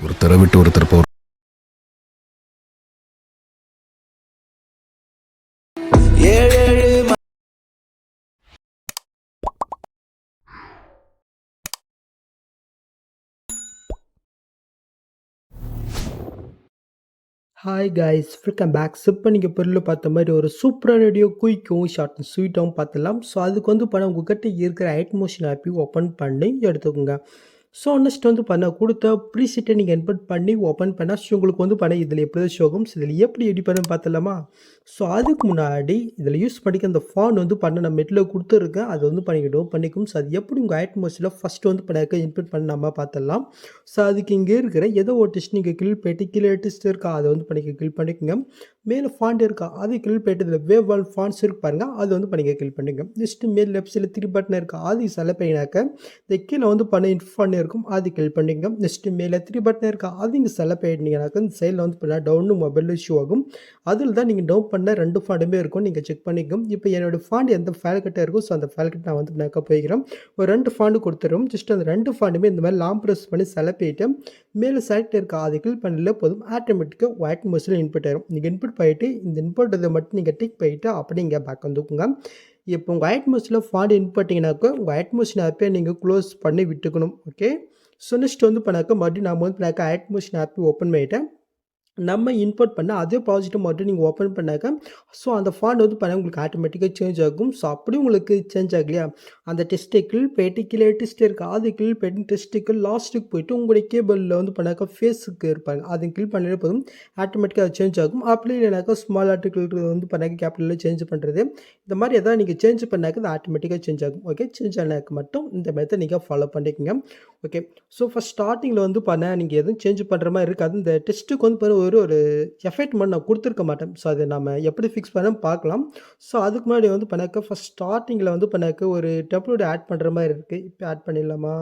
ஒருத்தரை விட்டு ஒருத்தர் போற ஹாய் கைஸ் வெல்கம் பேக். இப்போ நீங்கள் பொருள் பார்த்த மாதிரி ஒரு சூப்பரான வீடியோ குயிக்கும் ஷார்ட் அண்ட் ஸ்வீட்டாகவும் பார்த்துடலாம். ஸோ அதுக்கு வந்து பண்ண உங்கள்கிட்ட இருக்கிற ஐட்மோஷன் ஆப்பையும் ஓப்பன் பண்ணி எடுத்துக்கோங்க. ஸோ நெக்ஸ்ட் வந்து பண்ண கொடுத்த ப்ரீசெட்டை நீங்கள் இன்புட் பண்ணி ஓப்பன் பண்ணால் உங்களுக்கு வந்து பண்ண இதில் எப்படி ஷோகும், இதில் எப்படி எடி பண்ண பார்த்துலாமா. ஸோ அதுக்கு முன்னாடி இதில் யூஸ் பண்ணிக்க அந்த ஃபான் வந்து பண்ண நான் மெட்டில் கொடுத்துருக்கேன், அது வந்து பண்ணிக்கும். ஸோ அது எப்படி உங்கள் ஐட்மோஷனில் ஃபஸ்ட்டு வந்து பண்ண இன்புட் பண்ண நம்ம பார்த்துடலாம். ஸோ அதுக்கு இங்கே இருக்கிற ஏதோ ஒரு டெஸ்ட் நீங்கள் கிளிக் போய்ட்டு கீழே டெஸ்ட் இருக்கா அதை வந்து கிளிக் பண்ணிக்கோங்க. மேலே ஃபாண்ட் இருக்கா அது கிளிக் போய்ட்டு இதில் வேவ் வால் ஃபாண்ட்ஸ் இருக்கு பாருங்கள், அது வந்து கிளிக் பண்ணிங்க. நெக்ஸ்ட்டு மேல் லெஃப்ட் சைடில் 3 பட்டன் இருக்கா அது செலக்ட் பண்ணினாக்க இந்த கீழே வந்து இன்ஃபான் இருக்கும் அது கிளிக் பண்ணிங்க. நெக்ஸ்ட்டு மேலே 3 பட்டன் இருக்கா அது இங்கே செலக்ட் பண்ணிங்கனாக்கா இந்த சைடில் வந்து டவுன் மொபைல் இஷ்யூ ஆகும். அதில் தான் நீங்கள் டவுன் பண்ண 2 ஃபாண்டுமே இருக்கும், நீங்கள் செக் பண்ணிக்கோங்க. இப்போ என்னோடய ஃபாண்ட் எந்த ஃபைல் கிட்ட இருக்கும், ஸோ அந்த ஃபைல் கிட்ட நான் வந்து போய்க்கிறேன். ஒரு 2 ஃபாண்டு கொடுத்துரும். ஜஸ்ட் அந்த 2 ஃபாண்டுமே இந்த மாதிரி லாங் ப்ரெஸ் பண்ணி செலக்ட் பண்ணிட்டு மேலே செலக்ட் இருக்கா அது கிளிக் பண்ணல போதும், ஆட்டோமேட்டிக்காக ஒயிட் மோஷனில் இன்புட் ஆயிரும். நீங்கள் இன்புட் பண்ணிட்டு இந்த இன்புட் இதை மட்டும் நீங்கள் டிக் பண்ணிட்டு அப்படி நீங்கள் பேக் வந்துக்குங்க. இப்போ உங்கள் ஒயிட் மோஷனில் ஃபாண்ட் இன்புட் பண்ணிங்கனாக்கா உங்கள் ஒயிட் மோஷன் ஆப்பை நீங்கள் க்ளோஸ் பண்ணி விட்டுக்கணும். ஓகே, ஸோ நெக்ஸ்ட் வந்து பண்ணாக்க மறுபடியும் நான் வந்து ஒயிட் மோஷன் ஆப்பை ஓப்பன் பண்ணிவிட்டேன். நம்ம இன்புட் பண்ண அதே ப்ராஜெக்ட்டை மட்டும் நீங்கள் ஓப்பன் பண்ணாக்க ஸோ அந்த ஃபாண்ட் வந்து பண்ண உங்களுக்கு ஆட்டோமேட்டிக்காக சேஞ்ச் ஆகும். ஸோ அப்படி உங்களுக்கு சேஞ்ச் ஆகலையா அந்த டெஸ்ட்டுக்கு போய்ட்டு கீழே டெஸ்ட் இருக்குது அது கீழ் போய்ட்டு டெஸ்ட்டுக்கு லாஸ்ட்டுக்கு போய்ட்டு உங்களுடைய கேபிளில் வந்து பண்ணாக்கா ஃபேஸுக்கு இருப்பாங்க அது கிளிக் பண்ணாலே போதும், ஆட்டோமேட்டிக்காக அது சேஞ்ச் ஆகும். அப்படி இல்லைனாக்கா ஸ்மால் ஆர்டிக்கிள் வந்து பண்ணாக்க கேபிட்டலில் சேஞ்ச் பண்ணுறது இந்த மாதிரி எதாவது நீங்கள் சேஞ்ச் பண்ணாக்க அது ஆட்டோமேட்டிக்காக சேஞ்ச் ஆகும். ஓகே, சேஞ்ச் ஆனாக்க மட்டும் இந்த மெத்தட் நீங்கள் ஃபாலோ பண்ணிக்கோங்க. ஓகே, ஸோ ஃபஸ்ட் ஸ்டார்டிங்கில் வந்து பண்ண நீங்கள் எதுவும் சேஞ்ச் பண்ணுற மாதிரி இருக்காது. இந்த டெஸ்ட்டுக்கு வந்து ஒரு எஃபெக்ட் மட்டும் நான் கொடுத்துருக்க மாட்டேன். ஸோ அதை நம்ம எப்படி ஃபிக்ஸ் பண்ண பார்க்கலாம். ஸோ அதுக்கு முன்னாடி வந்து பண்ணாக்க ஃபஸ்ட் ஸ்டார்டிங்கில் வந்து பண்ணாக்க ஒரு டெம்ப்ளேட் ஆட் பண்ணுற மாதிரி இருக்குது. இப்போ ஆட் பண்ணிடலாமா?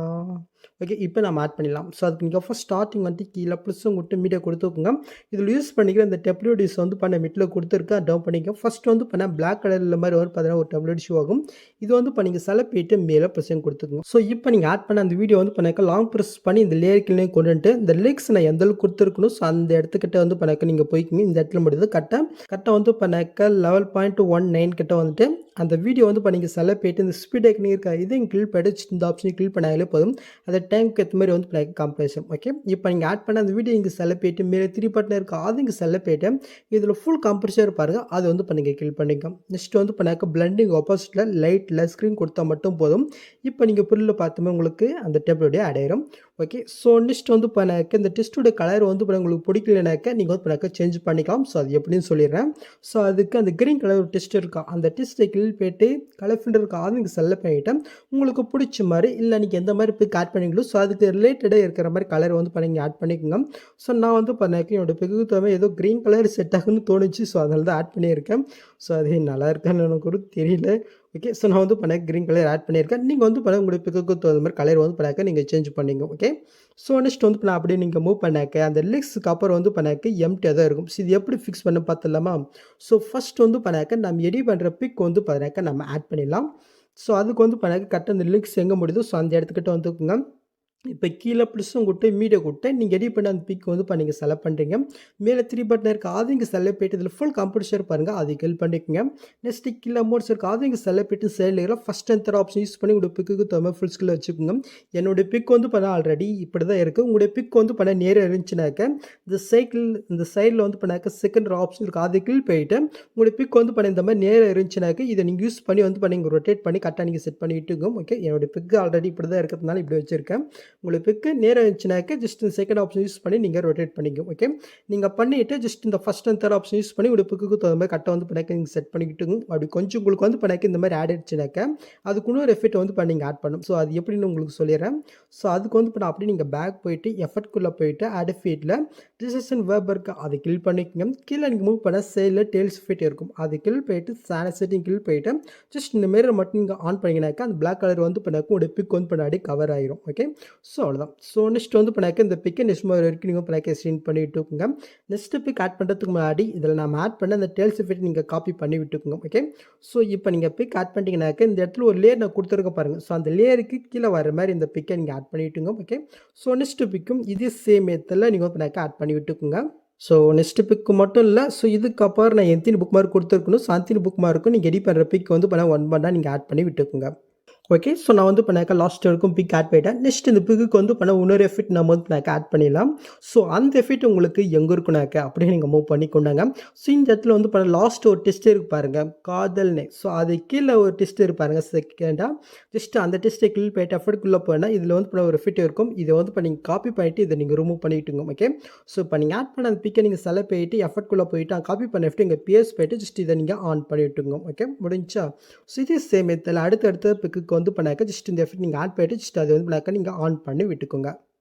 ஓகே, இப்போ நம்ம ஆட் பண்ணிடலாம். ஸோ அதுக்கு நீங்கள் ஃபஸ்ட் ஸ்டார்டிங் வந்து கீழே ப்ளஸ்ஸும் கொடுத்து மீடியா கொடுத்துக்கோங்க. இதில் யூஸ் பண்ணிக்கிற இந்த டெம்ப்ளேட்ஸ் வந்து பண்ண மிட்டில் கொடுத்துருக்கேன், டவுன் பண்ணிக்க. ஃபஸ்ட் வந்து பண்ண பிளாக் கலரில் மாதிரி வந்து பார்த்தீங்கன்னா ஒரு டெம்ப்ளேட் ஷோ ஆகும். இது வந்து இப்போ நீங்கள் செலக்ட் பண்ணிட்டு மேலே ப்ரெஸ்ஸும் கொடுத்துக்கோங்க. ஸோ இப்போ நீங்கள் ஆட் பண்ண அந்த வீடியோ வந்து பண்ணாக்க லாங் ப்ரெஸ் பண்ணி இந்த லேயர்க்கிலையும் கொண்டு வந்துட்டு இந்த லிரிக்ஸ் நான் எந்த அளவுக்கு கொடுத்துருக்கணும் ஸோ அந்த இடத்துக்கிட்ட வந்து பண்ணாக்க நீங்கள் போய்க்கிங்க. இந்த இடத்துல முடியுது கரெக்டாக வந்து பண்ணாக்க 11.19 கிட்ட வந்துட்டு அந்த வீடியோ வந்து இப்போ நீங்கள் செலக்ட் பண்ணிட்டு இந்த ஸ்பீட் ஐக்கன் இருக்கா இதையும் கிளிக் பண்ணிட்டு இந்த ஆப்ஷனை கிளிக் பண்ணாலே போதும், அந்த டைமுக்கு ஏற்ற மாதிரி வந்து காம்பரேஷன். ஓகே, இப்போ நீங்கள் ஆட் பண்ண அந்த வீடியோ இங்கே செலக்ட் பண்ணிட்டு மேலே 3 பட்டன் இருக்கா அது இங்கே செலக்ட் பண்ணிட்டு இதில் ஃபுல் கம்ப்ரஷர் பாருங்கள் அது வந்து இப்போ நீங்கள் கிளிக் பண்ணிக்க. நெக்ஸ்ட் வந்து பண்ணாக்க பிளண்டிங் ஆப்போசிட்டில் லைட்டில் ஸ்க்ரீன் கொடுத்தா மட்டும் போதும். இப்போ நீங்கள் புல்லில் பார்த்தோமே உங்களுக்கு அந்த டேப்லோடைய அடையிடும். ஓகே, ஸோ நெக்ஸ்ட் வந்து பண்ணாக்க இந்த டெஸ்ட்டோட கலர் வந்து இப்போ உங்களுக்கு பிடிக்கலனாக்க நீங்கள் வந்து பண்ணாக்க சேஞ்ச் பண்ணிக்கலாம். ஸோ அது எப்படின்னு சொல்லிடுறேன். ஸோ அதுக்கு அந்த கிரீன் கலர் ஒரு டெஸ்ட் இருக்கா அந்த டெஸ்ட்டை கிளிக் பண்ணிட்டு கலர் ஃபில்டர் இருக்கா அது நீங்கள் செலக்ட் பண்ணிவிட்டேன். உங்களுக்கு பிடிச்ச மாதிரி இல்லை நீங்கள் எந்த மாதிரி பிக் ஆட் பண்ணிங்களோ ஸோ அதுக்கு ரிலேட்டடாக இருக்கிற மாதிரி கலர் வந்து பண்ணி ஆட் பண்ணிக்கோங்க. ஸோ நான் வந்து பண்ணாக்க என்னோடய பிக்கு தேவை ஏதோ க்ரீன் கலர் செட் ஆகுன்னு தோணுச்சு, ஸோ அதனால தான் ஆட் பண்ணியிருக்கேன். ஸோ அது நல்லா இருக்கான்னு எனக்கு ஒரு தெரியல. ஓகே, ஸோ நான் வந்து பண்ண க்ரீன் கலர் ஆட் பண்ணியிருக்கேன். நீங்கள் வந்து பண்ண உங்களுடைய பிக்குக்கு தகுந்த மாதிரி கலர் வந்து பண்ணாக்க நீங்கள் சேஞ்ச் பண்ணிங்க. ஓகே, ஸோ நெக்ஸ்ட் வந்து பண்ண அப்படியே நீங்கள் மூவ் பண்ணாக்க அந்த லிரிக்ஸுக்கு அப்புறம் வந்து பண்ணாக்க எம்டியாக தான் இருக்கும். ஸோ இது எப்படி ஃபிக்ஸ் பண்ண பார்த்துடலாமா? ஸோ ஃபஸ்ட் வந்து பண்ணாக்க நம்ம எடிட் பண்ணுற பிக் வந்து பண்ணாக்க நம்ம ஆட் பண்ணிடலாம். ஸோ அதுக்கு வந்து பண்ணாக்க கரெக்டாக அந்த லிரிக்ஸ் எங்கே முடியுதோ ஸோ அந்த இடத்துக்கிட்ட வந்துக்குங்க. இப்போ கீழே ப்ளஸ்ஸும் கொடுத்து மீடியா கொடுத்து நீங்கள் எடிட் பண்ண அந்த பிக் வந்து இப்போ நீங்கள் செலக்ட் பண்ணுறீங்க. மேலே 3 பட்டன் இருக்குது அது இங்கே செலக்ட் பண்ணிட்டு இதில் ஃபுல் கம்ப்யூட்டர் பாருங்கள் அது ஹெல்ப் பண்ணிக்கோங்க. நெக்ஸ்ட்டு கீழே மோட்ஸ் இருக்குது அது இங்கே செலக்ட் பண்ணிட்டு சைடில் first and third option use பண்ணி உங்களுடைய பிக்கு தகுந்த ஃபுல் ஸ்கில் வச்சுக்கோங்க. என்னுடைய பிக் வந்து பண்ண ஆல்ரெடி இப்படி தான் இருக்குது. உங்களுடைய பிக் வந்து பண்ண நேராக இருந்துச்சுனாக்க இந்த சைடில் வந்து பண்ணாக்க செகண்ட் ஆப்ஷன் இருக்குது அது கிளிக் போயிட்டு உங்களுடைய பிக் வந்து பண்ண இந்த மாதிரி நேராக இருந்துச்சுனாக்க இதை நீங்கள் யூஸ் பண்ணி வந்து பண்ணி ரொட்டேட் பண்ணி கரெக்டாக நீங்கள் செட் பண்ணி விட்டுக்கோங்க. ஓகே, என்னுடைய பிக்கு ஆல்ரெடி இப்படி தான் இருக்கிறதுனால இப்படி வச்சுருக்கேன். உங்களுக்கு பிக்கு நேராக இருந்துச்சுனாக்க ஜஸ்ட் இந்த செகண்ட் ஆப்ஷன் யூஸ் பண்ணி நீங்கள் ரொட்டேட் பண்ணிக்கோங்க. ஓகே, நீங்கள் பண்ணிவிட்டு ஜஸ்ட் இந்த first and third option use பண்ணி உங்களுடைய பிக்கு தகுந்த மாதிரி கரெக்டாக வந்து பண்ணாக்க நீங்கள் செட் பண்ணிக்கிட்டுங்க. அப்படி கொஞ்சம் உங்களுக்கு வந்து பண்ணாக்க இந்த மாதிரி ஆட் ஆயிடுச்சுனாக்க அதுக்கு இன்னொரு எஃபெக்ட் வந்து பண்ணி நீங்கள் ஆட் பண்ணணும். ஸோ அது எப்படின்னு உங்களுக்கு சொல்லிடுறேன். ஸோ அதுக்கு வந்து பண்ண அப்படி நீங்கள் பேக் போயிட்டு எஃபெக்ட்குள்ளே போயிட்டு ஆட் ஃபீட்டில் ரிசெஷன் வேர்ப் இருக்குது அதை கிளிக் பண்ணிக்கோங்க. கீழே நீங்கள் மூவ் பண்ண சைடில் டெயில்ஸ் ஃபீட் இருக்கும் அது கிளிக் போயிட்டு செட்டிங் கிளிக் போயிட்டு ஜஸ்ட் இந்த மிரர் மட்டும் நீங்கள் ஆன் பண்ணிங்கனாக்கா அந்த பிளாக் கலர் வந்து பண்ணாக்க உங்களுடைய பிக் வந்து பண்ணாடி கவர் ஆகிரும். ஓகே, ஸோ அவ்வளோதான். ஸோ நெக்ஸ்ட் வந்து பண்ணாக்க இந்த பிக்கை நெக்ஸ்ட் வரைக்கும் நீங்கள் பண்ணாக்க ஸ்க்ரீன் பண்ணி விட்டுக்குங்க. நெக்ஸ்ட் பிக் ஆட் பண்ணுறதுக்கு முன்னாடி இதில் நம்ம ஆட் பண்ண அந்த டெய்ல்ஸ் எஃபெக்ட் நீங்கள் காப்பி பண்ணி விட்டுக்குங்க. ஓகே. ஸோ இப்போ நீங்கள் பிக் ஆட் பண்ணிட்டீங்கன்னாக்க இந்த இடத்துல ஒரு லேயர் நான் கொடுத்துருக்கேன் பாருங்கள். ஸோ அந்த லேயருக்கு கீழே வர மாதிரி இந்த பிக்கை நீங்கள் ஆட் பண்ணிவிட்டுங்க. ஓகே. ஸோ நெக்ஸ்ட் பிக்கும் இதே சேம் மெத்தடில் நீங்கள் வந்து பண்ணாக்க ஆட் பண்ணி விட்டுக்குங்க. ஸோ நெக்ஸ்ட் பிக்கு மட்டும் இல்லை. ஸோ இதுக்கப்புறம் நான் எத்தனை புக் மார்க் கொடுத்துருக்கணும். ஸோ அத்தனை புக் மார்க்கும் நீங்கள் எடிட் பண்ணுற பிக் வந்து பண்ண ஒன் பண்ணால் நீங்கள் ஆட் பண்ணி விட்டுக்குங்க. ஓகே. ஸோ நான் வந்து பண்ணாக்க லாஸ்ட் வரைக்கும் பிக் ஆட் பண்ணிட்டேன். நெக்ஸ்ட் இந்த பிக்கு வந்து பண்ண இன்னொரு எஃபெக்ட் நம்ம வந்து பண்ணாக்க ஆட் பண்ணிடலாம். ஸோ அந்த எஃபெக்ட் உங்களுக்கு எங்கே இருக்குனாக்க அப்படியே நீங்கள் மூவ் பண்ணி கொண்டாங்க. ஸோ இந்த இடத்துல வந்து பண்ண லாஸ்ட் ஒரு டெஸ்ட் இருக்கு பாருங்க, காதல்னு. ஸோ அது கீழே ஒரு டெஸ்ட் இருக்கு பாருங்க செகண்டாக. ஜஸ்ட் அந்த டெஸ்ட்டை கிளிக் பண்ணிட்டு எஃபெக்ட்குள்ளே போனால் இதில் வந்து பண்ண ஒரு எஃபெக்ட் இருக்கும். இதை வந்து இப்போ நீங்கள் காப்பி பண்ணிட்டு இதை நீங்கள் ரிமூவ் பண்ணிட்டுங்க. ஓகே. ஸோ இப்போ நீங்கள் ஆட் பண்ண அந்த பிக்கை நீங்கள் செலக்ட் பண்ணிட்டு எஃபெக்ட்குள்ளே போயிட்டு காப்பி பண்ண எஃபெக்ட் இங்கே பேஸ் போயிட்டு ஜஸ்ட் இதை நீங்கள் ஆன் பண்ணி விட்டுங்க. ஓகே. முடிஞ்சா. ஸோ இதே சேம் இதில் அடுத்த பிக்கு வந்து பண்ணாக்க ஜஸ்ட் இந்த எஃபெக்ட் நீங்கள் ஆட் பண்ணிட்டு ஜஸ்ட் அதை வந்து பண்ணாக்க நீங்கள் ஆன் பண்ணி விட்டுக்கோங்க.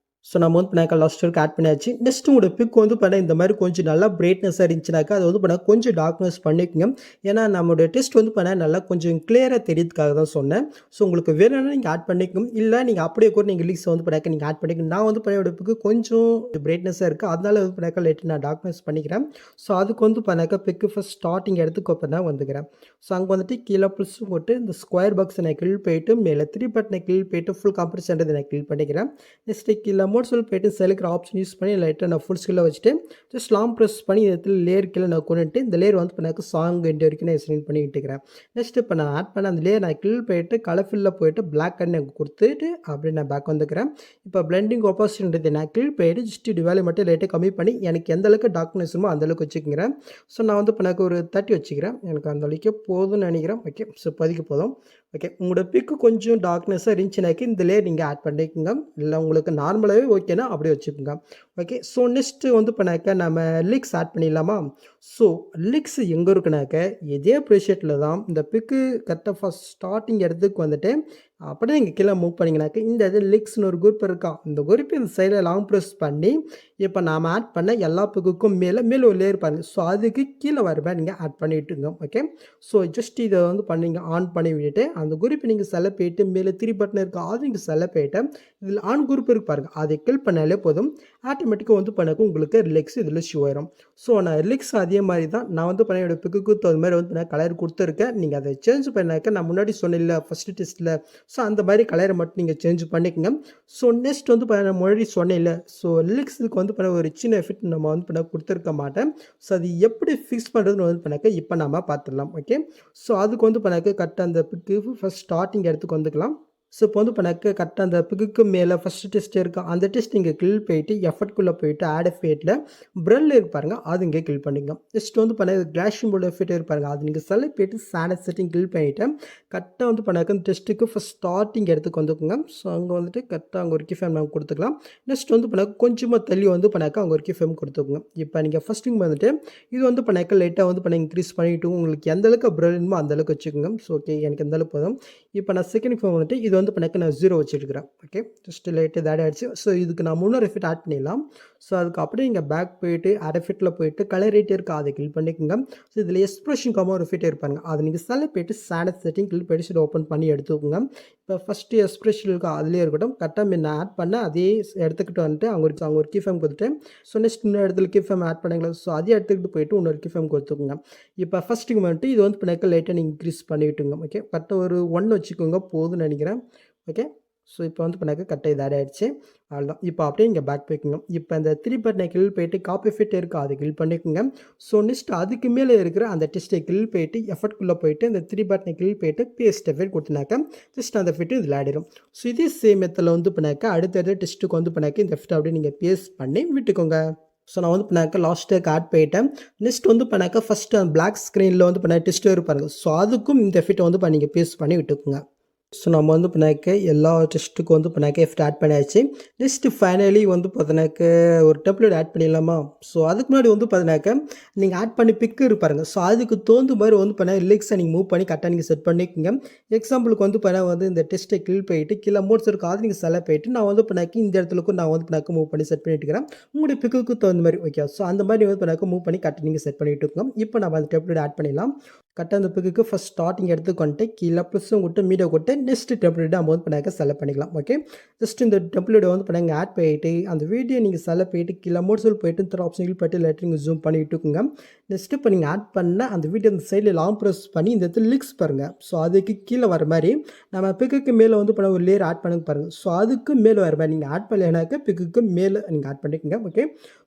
ஸோ நம்ம வந்து பண்ணாக்க லாஸ்ட் வரைக்கும் ஆட் பண்ணியாச்சு. நெக்ஸ்ட் உங்களோட பிக் வந்து பண்ண இந்த மாதிரி கொஞ்சம் நல்லா பிரைட்னஸாக இருந்துச்சுனாக்கா அதை வந்து பண்ண கொஞ்சம் டார்க்னஸ் பண்ணிக்கோங்க. ஏன்னா நம்மளுடைய டெஸ்ட் வந்து பண்ண நல்லா கொஞ்சம் கிளியராக தெரியறதுக்காக தான் சொன்னேன். ஸோ உங்களுக்கு வேணும்னா நீங்கள் ஆட் பண்ணிக்கணும். இல்லை நீங்கள் அப்படியே கூட நீங்கள் லீக்ஸ் வந்து பண்ணாக்க நீங்கள் ஆட் பண்ணிக்கணும். நான் வந்து பண்ண பிக்கு கொஞ்சம் பிரைட்னஸாக இருக்குது, அதனால வந்து பண்ணாக்க லைட்டு நான் டார்க்னஸ் பண்ணிக்கிறேன். ஸோ அதுக்கு வந்து பண்ணாக்க பிக்கு ஃபஸ்ட் ஸ்டார்டிங் இடத்துக்கு அப்போ தான் வந்துக்கிறேன். ஸோ அங்கே வந்துட்டு கீழே ப்ளஸ் போட்டு இந்த ஸ்கொயர் பாக்ஸை நான் கிளிக் போயிட்டு மேலே 3 பட்டனை கிளிக் போயிட்டு ஃபுல் காம்ப்ரஸன்றது நான் கிளிக் பண்ணிக்கிறேன். நெக்ஸ்ட்டு கீழே மோட்ஸில் போய்ட்டு செலக்ட் ஆப்ஷன் யூஸ் பண்ணி லைட்டாக நான் ஃபுல் ஸ்கில்ல வச்சுட்டு ஜஸ்ட் லாங் ப்ரெஸ் பண்ணி இந்த இடத்துல லேயர் கீழே நான் கொண்டுட்டு இந்த லேயர் வந்து பண்ணாக்க சாங் எண்ட் வரைக்கும் நான் செலக்ட் பண்ணி விட்டுக்கிறேன். நெக்ஸ்ட் இப்போ நான் ஆட் பண்ண அந்த லேயர் நான் கிளிக் போயிட்டு கலர்ஃபில்லில் போயிட்டு பிளாக் கண்ணு கொடுத்துட்டு அப்படியே நான் பேக் வந்துக்கிறேன். இப்போ பிளெண்டிங் ஆப்போசிட்ன்றது நான் கிளிக் போயிட்டு ஜஸ்ட் டிவாலி மட்டும் லைட்டாக கம்மி பண்ணி எனக்கு எந்த அளவுக்கு டார்க்னஸ்மோ அந்தளவுக்கு வச்சுக்கிறேன். ஸோ நான் வந்து பண்ணாக்க ஒரு 30 வச்சுக்கிறேன். எனக்கு அந்த அளவுக்கு போதும்னு நினைக்கிறேன். ஓகே. ஸோ இப்போதைக்கு போதும். ஓகே. உங்களோட பிக்கு கொஞ்சம் டார்க்னஸாக இருந்துச்சுனாக்கி இந்த லேயர் நீங்கள் ஆட் பண்ணிக்கோங்க. இல்லை உங்களுக்கு நார்மலாகவே ஓகேனா அப்படியே வச்சுக்கோங்க. ஓகே. ஸோ நெக்ஸ்ட்டு வந்து பண்ணாக்க நம்ம லிக்ஸ் ஆட் பண்ணிடலாமா? ஸோ லிக்ஸ் எங்கே இருக்குனாக்க இதே ப்ரீஷேட்டில் தான் இந்த பிக்கு கரெக்டாக ஃபஸ்ட் ஸ்டார்டிங் இடத்துக்கு வந்துட்டு அப்படியே நீங்கள் கீழே மூவ் பண்ணிங்கனாக்க இந்த இது லிக்ஸ்னு ஒரு குரூப் இருக்கா. இந்த குரூப் இந்த சைடில் லாங் ப்ரெஸ் பண்ணி இப்போ நாம் ஆட் பண்ண எல்லா பிக்குக்கும் மேலே ஒரு லேயர் பாருங்கள். ஸோ அதுக்கு கீழே வர மாதிரி நீங்கள் ஆட் பண்ணிவிட்டுங்க. ஓகே. ஸோ ஜஸ்ட் இதை வந்து பண்ணிங்க ஆன் பண்ணி விட்டுட்டு அந்த குரூப்பை நீங்கள் செலக்ட் பண்ணிட்டு மேலே 3 பட்டன் இருக்கா அது நீங்கள் செலக்ட் பண்ணிட்டு இதில் ஆன் குரூப் இருக்கு பாருங்கள், அதை கிளிக் பண்ணாலே போதும். ஆட்டோமேட்டிக்காக வந்து பண்ணக்கு உங்களுக்கு ரிலெக்ஸ் இதில் ஷோ ஆயிரும். ஸோ நான் ரிலெக்ஸ் அதே மாதிரி தான் நான் வந்து பண்ண என்னோட பிக்குக்கு தகுந்த மாதிரி வந்து நான் கலர் கொடுத்துருக்கேன். நீங்கள் அதை சேஞ்ச் பண்ணாக்க நான் முன்னாடி சொன்னேன்ல ஃபஸ்ட்டு டெஸ்ட்டில், ஸோ அந்த மாதிரி கலரை மட்டும் நீங்கள் சேஞ்ச் பண்ணிக்கோங்க. ஸோ நெக்ஸ்ட் வந்து நான் முன்னாடி சொன்னேன்ல, ஸோ ரிலெக்ஸுக்கு வந்து பண்ண ஒரு சின்ன எஃபெக்ட் நம்ம வந்து பண்ண கொடுத்துருக்க மாட்டேன். ஸோ அது எப்படி ஃபிக்ஸ் பண்ணுறதுன்னு வந்து பண்ணாக்க இப்போ நம்ம பார்த்துடலாம். ஓகே. ஸோ அதுக்கு வந்து பண்ணாக்க கரெக்டாக அந்த பிக்கு ஃபஸ்ட் ஸ்டார்டிங் இடத்துக்கு வந்துக்கலாம். ஸோ இப்போ வந்து பண்ணாக்க கரெக்டாக அந்த பிக்கு மேலே ஃபஸ்ட்டு டெஸ்ட் இருக்கா அந்த டெஸ்ட் நீங்கள் கிளிக் போயிட்டு எஃபெக்ட்குள்ளே போயிட்டு ஆட் எஃபெக்ட்டில் ப்ரெல் இருப்பாருங்க அது இங்கே கிளிக் பண்ணிக்கோங்க. நெக்ஸ்ட் வந்து பண்ண கிளாஷிங் போர்டு எஃபெக்ட் இருப்பாருங்க அது நீங்கள் செலக்ட் போயிட்டு சானஸ் செட்டிங் கிளிக் பண்ணிவிட்டு கரெக்டாக வந்து பண்ணாக்க அந்த டெஸ்ட்டுக்கு ஃபஸ்ட் ஸ்டார்டிங் இடத்துக்கு வந்துக்குங்க. ஸோ அங்கே வந்துட்டு கரெக்டாக அங்கே ஒரு கீஃபேம் நம்ம கொடுத்துக்கலாம். நெக்ஸ்ட் வந்து பண்ணாக்க கொஞ்சமாக தள்ளி வந்து பண்ணாக்க அங்கே ஒரு கீஃபேம் கொடுத்துக்குங்க. இப்போ நீங்கள் ஃபஸ்ட்டிங் வந்துட்டு இது வந்து பண்ணாக்க லைட்டாக வந்து பண்ண இன்க்ரீஸ் பண்ணிவிட்டு உங்களுக்கு எந்த அளவுக்கு ப்ரெல் வேணுமோ அந்த அளவுக்கு வச்சுக்கோங்க. ஸோ ஓகே எனக்கு எந்த அளவுக்கு போதும். இப்போ நான் செகண்ட் ஃபோன் வந்துட்டு இது வந்து பண்ணாக்க நான் 0 வச்சுருக்கிறேன். ஓகே. ஜஸ்ட் லைட்டு இது ஆட் ஆகிடுச்சு. ஸோ இதுக்கு நான் முன்னொரு எஃபெக்ட் ஆட் பண்ணிடலாம். ஸோ அதுக்கு அப்படியே இங்கே பேக் போயிட்டு ஆட் எஃபெக்ட்டில் போயிட்டு கலர் ரேட் இருக்கா அதை கிளிக் பண்ணிக்கோங்க. ஸோ இதில் எக்ஸ்ப்ரெஷன் ஒரு எஃபெக்ட் இருப்பாங்க அதை நீங்கள் செலக்ட் போயிட்டு சானஸ் செட்டிங் கிளிக் போயிட்டு இதை ஓப்பன் பண்ணி எடுத்துக்கோங்க. இப்போ ஃபஸ்ட்டு எக்ஸ்ப்ரெஷன் இருக்கா அதிலே இருக்கட்டும் கரெக்டாக நான் ஆட் பண்ண அதே எடுத்துக்கிட்டு வந்துட்டு அவங்க ஒரு கீஃபேம் கொடுத்துட்டு ஸோ நெக்ஸ்ட் இன்னொரு இடத்துல கீஃபேம் ஆட் பண்ணுங்களா. ஸோ அதே எடுத்துக்கிட்டு போயிட்டு இன்னொரு கீஃபேம் கொடுத்துக்கோங்க. இப்போ ஃபஸ்ட்டுக்கு வந்துட்டு இது வந்து பண்ணாக்க லைட்டாக நீங்கள் இன்க்ரீஸ் பண்ணி விட்டுங்க. ஓகே. கரெக்டாக ஒரு 1 வச்சுக்கோங்க போதும்னு நினைக்கிறேன். ஓகே. ஸோ இப்போ வந்து பண்ணாக்க கரெக்டாக இது ஆட் ஆகிடுச்சு. அவ்வளோதான். இப்போ அப்படியே இங்கே பேக் போய்க்குங்க. இப்போ அந்த 3 பட்டனை கிளிக் போயிட்டு காப்பி எஃபெக்ட் இருக்கா அதை கிளிக் பண்ணிக்கோங்க. ஸோ நெக்ஸ்ட் அதுக்கு மேலே இருக்கிற அந்த டெஸ்ட்டை கிளிக் போயிட்டு எஃபெக்ட்குள்ளே போயிட்டு இந்த 3 பட்டனை கிளிக் போயிட்டு பேஸ்ட் எஃபெக்ட் கொடுத்தினாக்க ஜஸ்ட் அந்த எஃபெக்ட் இதில் ஆடிடும். ஸோ இதே சேம் மெத்தடில் வந்து பண்ணாக்க அடுத்த டெஸ்ட்டுக்கு வந்து பண்ணாக்க இந்த எஃபெக்ட் அப்படியே நீங்கள் பேஸ்ட் பண்ணி விட்டுக்கோங்க. ஸோ நான் வந்து பண்ணாக்க லாஸ்ட்டுக்கு ஆட் போயிட்டேன். நெக்ஸ்ட் வந்து பண்ணாக்க ஃபஸ்ட்டு அந்த பிளாக் ஸ்க்ரீனில் வந்து பண்ண டெஸ்ட்டு இருப்பாருங்க. ஸோ அதுக்கும் இந்த எஃபெக்ட்டை வந்து நீங்கள் பேஸ்ட் பண்ணி விட்டுக்கோங்க. ஸோ நம்ம வந்து பண்ணாக்க எல்லா டெஸ்ட்டுக்கும் வந்து பண்ணாக்க எஃபெக்ட் ஆட் பண்ணியாச்சு. நெக்ஸ்ட்டு ஃபைனலி வந்து பார்த்தினாக்க ஒரு டெம்ப்ளேட் ஆட் பண்ணிடலாமா. ஸோ அதுக்கு முன்னாடி வந்து பார்த்தினாக்க நீங்கள் ஆட் பண்ணி பிக்கு இருப்பாருங்க. ஸோ அதுக்கு தகுந்த மாதிரி வந்து பண்ண ரிலீக்ஸை நீங்கள் மூவ் பண்ணி கரெக்டாக நீங்கள் செட் பண்ணிக்கோங்க. எக்ஸாம்பிளுக்கு வந்து பண்ண வந்து இந்த டெஸ்ட்டை கிளிக் போயிட்டு கீழே மோட்ஸ் இருக்கும் அது நீங்கள் செலக்ட் போயிட்டு நான் வந்து பண்ணாக்கி இந்த இடத்துலக்கும் நான் வந்து பண்ணாக்க மூவ் பண்ணி செட் பண்ணிட்டுக்கிறேன். உங்களுடைய பிக்குக்கு தகுந்த மாதிரி ஓகே. ஸோ அந்த மாதிரி வந்து பண்ணாக்க மூவ் பண்ணி கரெக்டாக நீங்கள் செட் பண்ணிட்டு இருக்கோம். இப்போ நம்ம அந்த டெம்ப்ளேட் ஆட் பண்ணிடலாம். கரெக்டாக அந்த பிக்குக்கு ஃபஸ்ட் ஸ்டார்டிங் எடுத்துக்கொண்டு கீழே ப்ளஸ்ஸும் கொடுத்து மீடியா கொடுத்து நெக்ஸ்ட் டெம்ப்ளேட் நம்ம வந்து பண்ணாக்க செலக்ட் பண்ணிக்கலாம். ஓகே, ஜஸ்ட் இந்த டெம்ப்ளேட் வந்து பண்ணாங்க ஆட் பண்ணிட்டு அந்த வீடியோ நீங்கள் செலக்ட் பண்ணிட்டு கீழே மோட்ஸில் போயிட்டு தர ஆப்ஷன்கள் போய்ட்டு லெட்டரிங் ஜூம் பண்ணி விட்டுக்குங்க. நெக்ஸ்ட் இப்போ நீங்கள் ஆட் பண்ண அந்த வீடியோ அந்த சைடில் லாங் ப்ரெஸ் பண்ணி இந்த இடத்துல லிக்ஸ் பாருங்கள். ஸோ அதுக்கு கீழே வர மாதிரி நம்ம பிக்குக்கு மேலே வந்து பண்ண ஒரு லேயர் ஆட் பண்ண பாருங்கள். ஸோ அதுக்கு மேலே வர மாதிரி நீங்கள் ஆட் பண்ணலைனாக்க பிக்குக்கு மேலே நீங்கள் ஆட் பண்ணிக்கோங்க. ஓகே,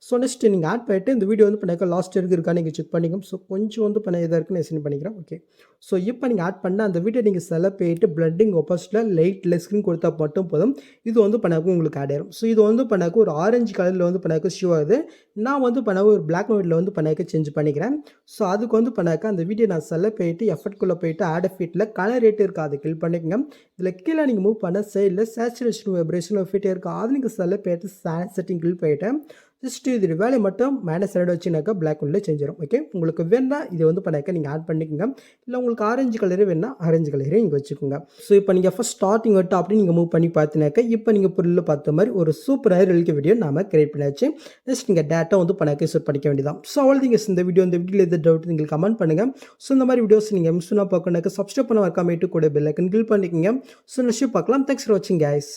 ஸோ நெக்ஸ்ட் நீங்கள் ஆட் பண்ணிட்டு இந்த வீடியோ வந்து பண்ணாக்க லாஸ்ட் இருக்கா நீங்கள் செக் பண்ணிக்கோங்க. ஸோ கொஞ்சம் வந்து பண்ண இதாக இருக்குன்னு எக்ஸ்டெண்ட் பண்ணிக்கிறேன். ஓகே, ஸோ இப்போ நீங்கள் ஆட் பண்ண அந்த வீடியோ நீங்கள் செலக்ட் பண்ணிட்டு பிளட்டிங் ஒப்போசிட்டில் லைட் லெஸ்கின் கொடுத்தா மட்டும் போதும். இது வந்து பண்ணாக்க உங்களுக்கு ஆட் ஆயிரும். ஸோ இது வந்து பண்ணாக்க ஒரு ஆரஞ்சு கலரில் வந்து பண்ணாக்க ஷோ ஆகுது. நான் வந்து பண்ணாக்க ஒரு பிளாக் அண்ட் ஒயிட்டில் வந்து பண்ணாக்க சேஞ்ச் பண்ணிக்கிறேன். ஸோ அதுக்கு வந்து பண்ணாக்க அந்த வீடியோ நான் செலக்ட் பண்ணிட்டு எஃபர்ட்குள்ளே போயிட்டு ஆட் எஃபெக்ட்டில் கலர் ரேட் இருக்குது அதை கிளிக் பண்ணிக்கோங்க. இதில் கீழே நீங்கள் மூவ் பண்ண சைடில் சேச்சுரேஷன் வைப்ரேஷன் எஃபெக்ட் இருக்குது அது நீங்கள் செலக்ட் பண்ணிட்டு செட்டிங் கிளிக் பண்ணிவிட்டு ஜஸ்ட் இது வேலையை மட்டும் மைனஸ் சைடு வச்சுனாக்கா பிளாக் ஒன்றில் செஞ்சிடும். ஓகே, உங்களுக்கு வேணா இதை வந்து பண்ணாக்க நீங்கள் ஆட் பண்ணிக்கோங்க. இல்லை உங்களுக்கு ஆரஞ்சு கலரே வேணா ஆரஞ்சு கலரே இங்கே வச்சுக்கோங்க. ஸோ இப்போ நீங்கள் ஃபஸ்ட் ஸ்டார்டிங் வட்டு அப்படி நீங்கள் மூவ் பண்ணி பார்த்தினாக்கா இப்போ நீங்கள் பொருளில் பார்த்த மாதிரி ஒரு சூப்பராக ரிலிக்க வீடியோ நாம் கிரியேட் பண்ணியாச்சு. நெக்ஸ்ட் நீங்கள் டேட்டா வந்து பண்ணாக்க செட் பண்ணிக்க வேண்டியதான். ஸோ அவ்வளோ நீங்கள் இந்த வீடியோவில் எது டவுட் நீங்கள் கமெண்ட் பண்ணுங்கள். ஸோ இந்த மாதிரி வீடியோஸ் நீங்கள் மிஸ் பண்ணால் பார்க்கணுனாக்கா சப்ஸ்கிரைப் பண்ண மறக்காம கூட பெல் ஐக்கன் கிளிக் பண்ணிக்கோங்க. ஸோ நெக்ஸ்ட் பார்க்கலாம். தேங்க்ஸ் ஃபார் வாட்சிங் கைஸ்.